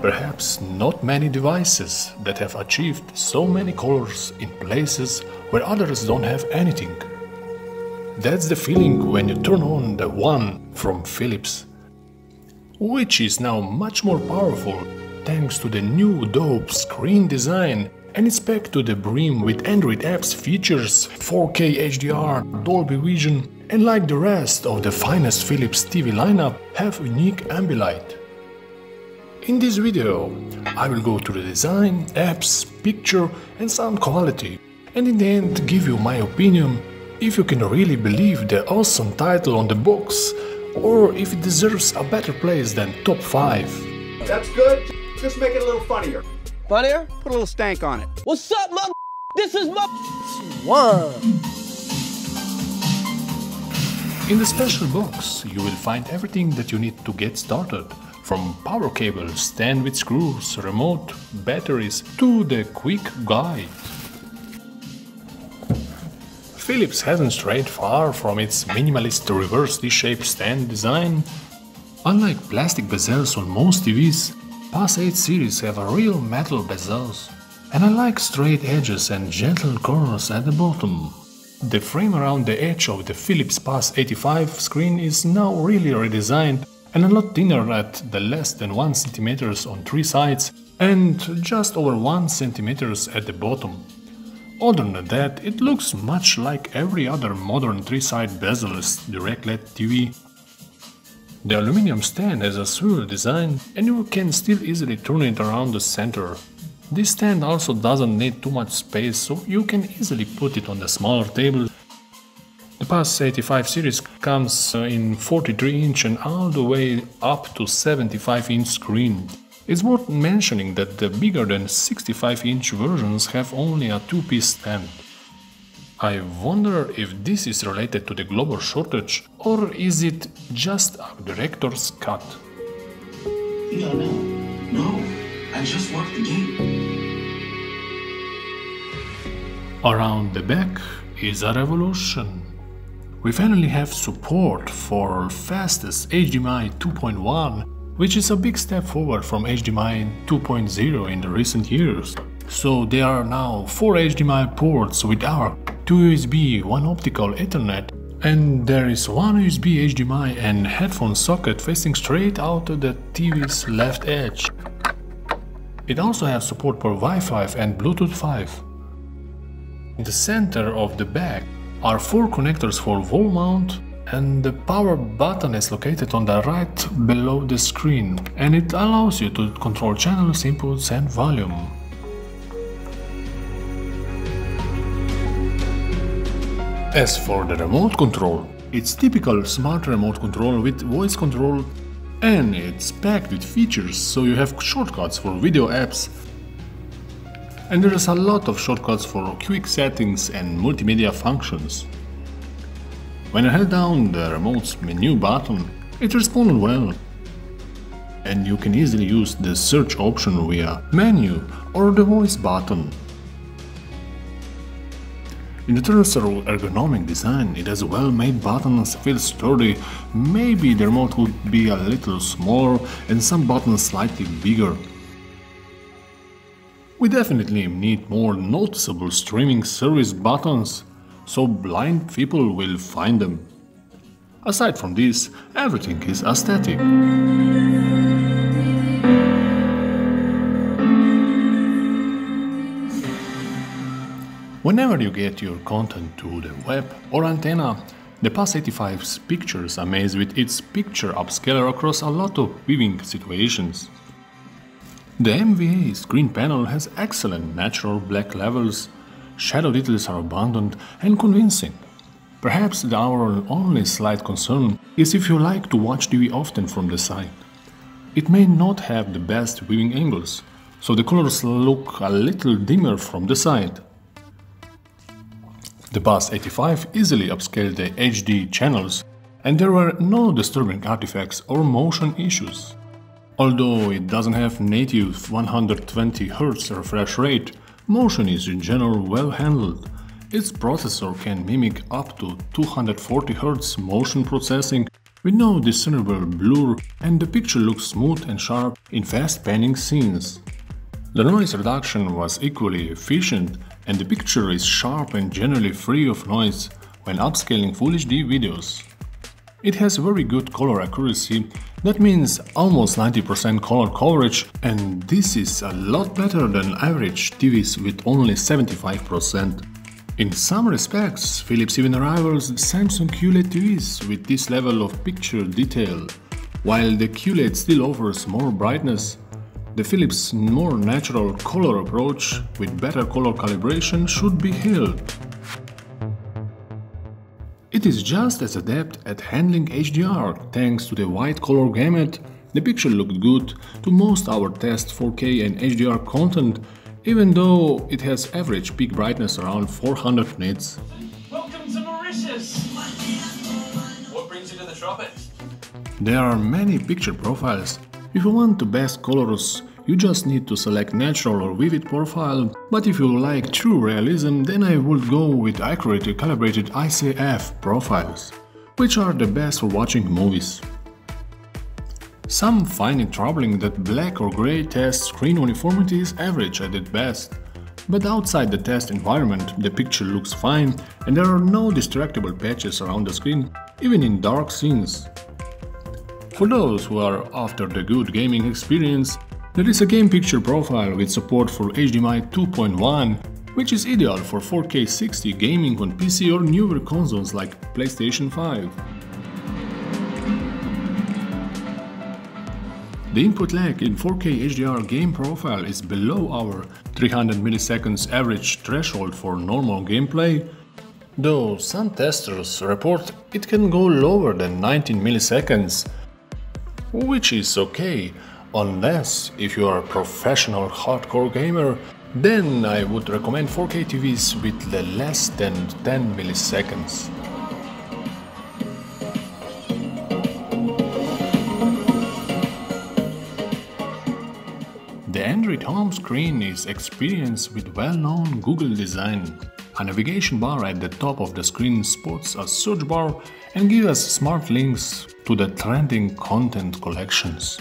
perhaps not many devices that have achieved so many colors in places where others don't have anything. That's the feeling when you turn on the one from Philips, which is now much more powerful thanks to the new dope screen design, and it's packed to the brim with Android apps, features 4K HDR Dolby Vision, and like the rest of the finest Philips TV lineup, have unique ambilight. In this video, I will go through the design, apps, picture and sound quality, and in the end give you my opinion if you can really believe the awesome title on the box, or if it deserves a better place than top 5. That's good, just make it a little funnier. Funnier? Put a little stank on it. What's up, mother? This is my one. In the special box, you will find everything that you need to get started, from power cable, stand with screws, remote, batteries, to the quick guide. Philips hasn't strayed far from its minimalist reverse D-shaped stand design. Unlike plastic bezels on most TVs, PUS8 series have a real metal bezels, and I like straight edges and gentle corners at the bottom. The frame around the edge of the Philips PUS85 screen is now really redesigned and a lot thinner at the less than 1 cm on 3 sides and just over 1 cm at the bottom. Other than that, it looks much like every other modern 3-side bezel-less direct LED TV. The aluminum stand has a swivel design and you can still easily turn it around the center. This stand also doesn't need too much space, so you can easily put it on the smaller table. The PUS85 series comes in 43-inch and all the way up to 75-inch screen. It's worth mentioning that the bigger than 65-inch versions have only a 2-piece stand. I wonder if this is related to the global shortage, or is it just a director's cut? Yeah, no, I just worked the game. Around the back is a revolution. We finally have support for fastest HDMI 2.1, which is a big step forward from HDMI 2.0 in the recent years. So there are now 4 HDMI ports with ARC, 2 USB, 1 optical Ethernet, and there is 1 USB HDMI and headphone socket facing straight out of the TV's left edge. It also has support for Wi-Fi and Bluetooth 5. In the center of the back are 4 connectors for wall mount, and the power button is located on the right below the screen, and it allows you to control channels, inputs and volume. As for the remote control, it's typical smart remote control with voice control, and it's packed with features, so you have shortcuts for video apps. And there is a lot of shortcuts for quick settings and multimedia functions. When I held down the remote's menu button, it responded well. And you can easily use the search option via menu or the voice button. In the terms of ergonomic design, it has well-made buttons, feels sturdy. Maybe the remote would be a little smaller and some buttons slightly bigger. We definitely need more noticeable streaming service buttons, so blind people will find them. Aside from this, everything is aesthetic. Whenever you get your content to the web or antenna, the PUS85's pictures amaze with its picture upscaler across a lot of viewing situations. The MVA screen panel has excellent natural black levels, shadow details are abundant and convincing. Perhaps our only slight concern is if you like to watch TV often from the side. It may not have the best viewing angles, so the colors look a little dimmer from the side. The PUS85 easily upscaled the HD channels, and there were no disturbing artifacts or motion issues. Although it doesn't have native 120 Hz refresh rate, motion is in general well handled. Its processor can mimic up to 240 Hz motion processing with no discernible blur, and the picture looks smooth and sharp in fast panning scenes. The noise reduction was equally efficient, and the picture is sharp and generally free of noise when upscaling Full HD videos. It has very good color accuracy, that means almost 90% color coverage, and this is a lot better than average TVs with only 75%. In some respects, Philips even rivals Samsung QLED TVs with this level of picture detail. While the QLED still offers more brightness, the Philips' more natural color approach with better color calibration should be hailed. It is just as adept at handling HDR thanks to the wide color gamut. The picture looked good to most our test 4K and HDR content, even though it has average peak brightness around 400 nits. Welcome to Mauritius! What brings you to the tropics? There are many picture profiles. If you want the best colors, you just need to select natural or vivid profile, but if you like true realism, then I would go with accurately calibrated ICF profiles, which are the best for watching movies. Some find it troubling that black or grey test screen uniformity is average at its best, but outside the test environment the picture looks fine and there are no distractible patches around the screen, even in dark scenes. For those who are after the good gaming experience, there is a game picture profile with support for HDMI 2.1, which is ideal for 4K 60 gaming on PC or newer consoles like PlayStation 5. The input lag in 4K HDR game profile is below our 300 milliseconds average threshold for normal gameplay, though some testers report it can go lower than 19 milliseconds, which is okay. Unless if you are a professional hardcore gamer, then I would recommend 4K TVs with less than 10 milliseconds. The Android home screen is experienced with well-known Google design. A navigation bar at the top of the screen spots a search bar and gives us smart links to the trending content collections.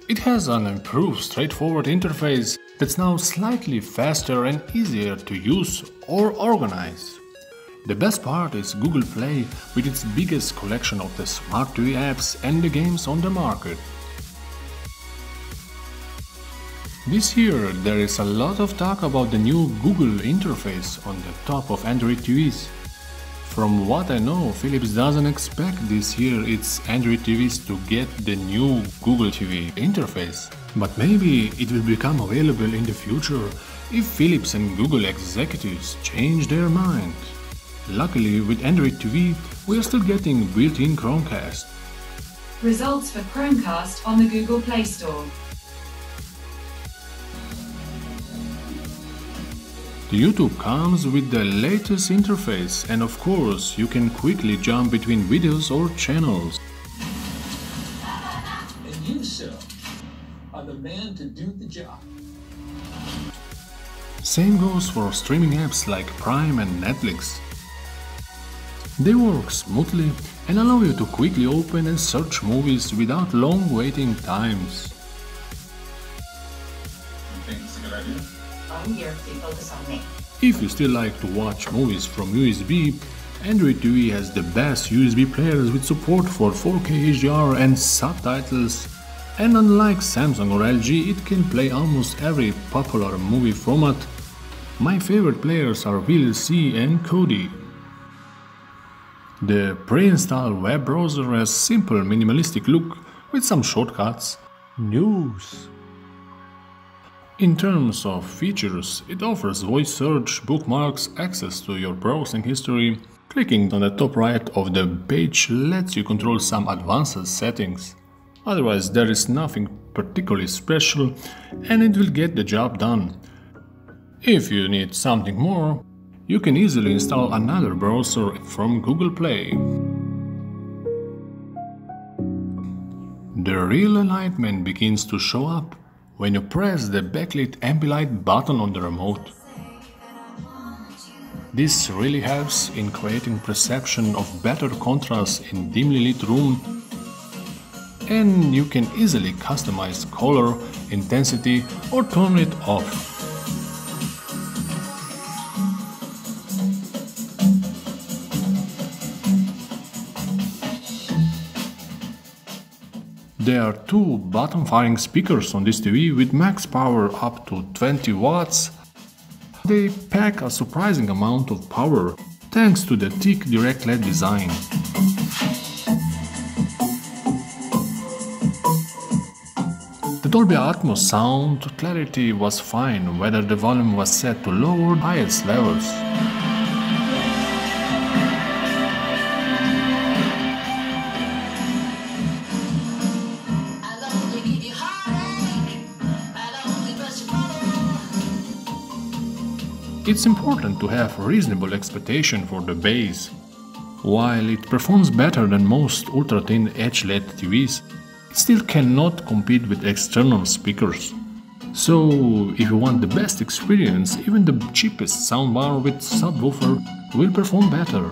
It has an improved straightforward interface that's now slightly faster and easier to use or organize. The best part is Google Play with its biggest collection of the smart TV apps and the games on the market. This year there is a lot of talk about the new Google interface on the top of Android TVs. From what I know, Philips doesn't expect this year its Android TVs to get the new Google TV interface. But maybe it will become available in the future if Philips and Google executives change their mind. Luckily, with Android TV, we are still getting built-in Chromecast. Results for Chromecast on the Google Play Store. The YouTube comes with the latest interface, and of course you can quickly jump between videos or channels. And you, sir, are the man to do the job. Same goes for streaming apps like Prime and Netflix. They work smoothly and allow you to quickly open and search movies without long waiting times. You think it's a good idea? I'm here to focus on me. If you still like to watch movies from USB, Android TV has the best USB players with support for 4K HDR and subtitles, and unlike Samsung or LG, it can play almost every popular movie format. My favorite players are VLC and Kodi. The pre-installed web browser has simple minimalistic look with some shortcuts. News. In terms of features, it offers voice search, bookmarks, access to your browsing history. Clicking on the top right of the page lets you control some advanced settings. Otherwise, there is nothing particularly special and it will get the job done. If you need something more, you can easily install another browser from Google Play. The real enlightenment begins to show up when you press the backlit ambilight button on the remote. This really helps in creating perception of better contrast in dimly lit room, and you can easily customize color, intensity or turn it off. There are two bottom-firing speakers on this TV with max power up to 20 watts. They pack a surprising amount of power thanks to the thick direct LED design. The Dolby Atmos sound clarity was fine whether the volume was set to low or highest levels. It's important to have reasonable expectation for the bass. While it performs better than most ultra-thin HLED TVs, it still cannot compete with external speakers. So, if you want the best experience, even the cheapest soundbar with subwoofer will perform better.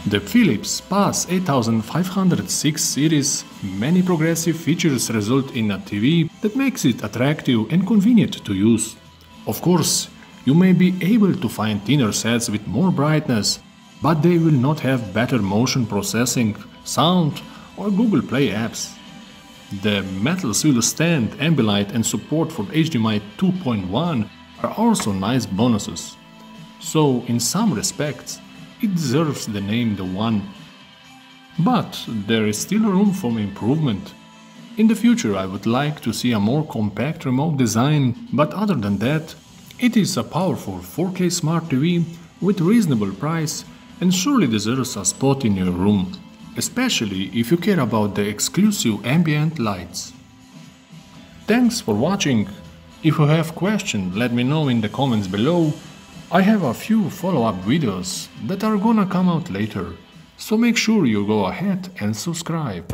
The Philips PUS8506 series many progressive features result in a TV that makes it attractive and convenient to use. Of course, you may be able to find thinner sets with more brightness, but they will not have better motion processing, sound or Google Play apps. The metal swivel stand, ambilight and support for HDMI 2.1 are also nice bonuses. So, in some respects, it deserves the name The One. But there is still room for improvement. In the future I would like to see a more compact remote design, but other than that, it is a powerful 4K smart TV with reasonable price and surely deserves a spot in your room, especially if you care about the exclusive ambient lights. Thanks for watching. If you have questions, let me know in the comments below. I have a few follow-up videos that are gonna come out later, so make sure you go ahead and subscribe.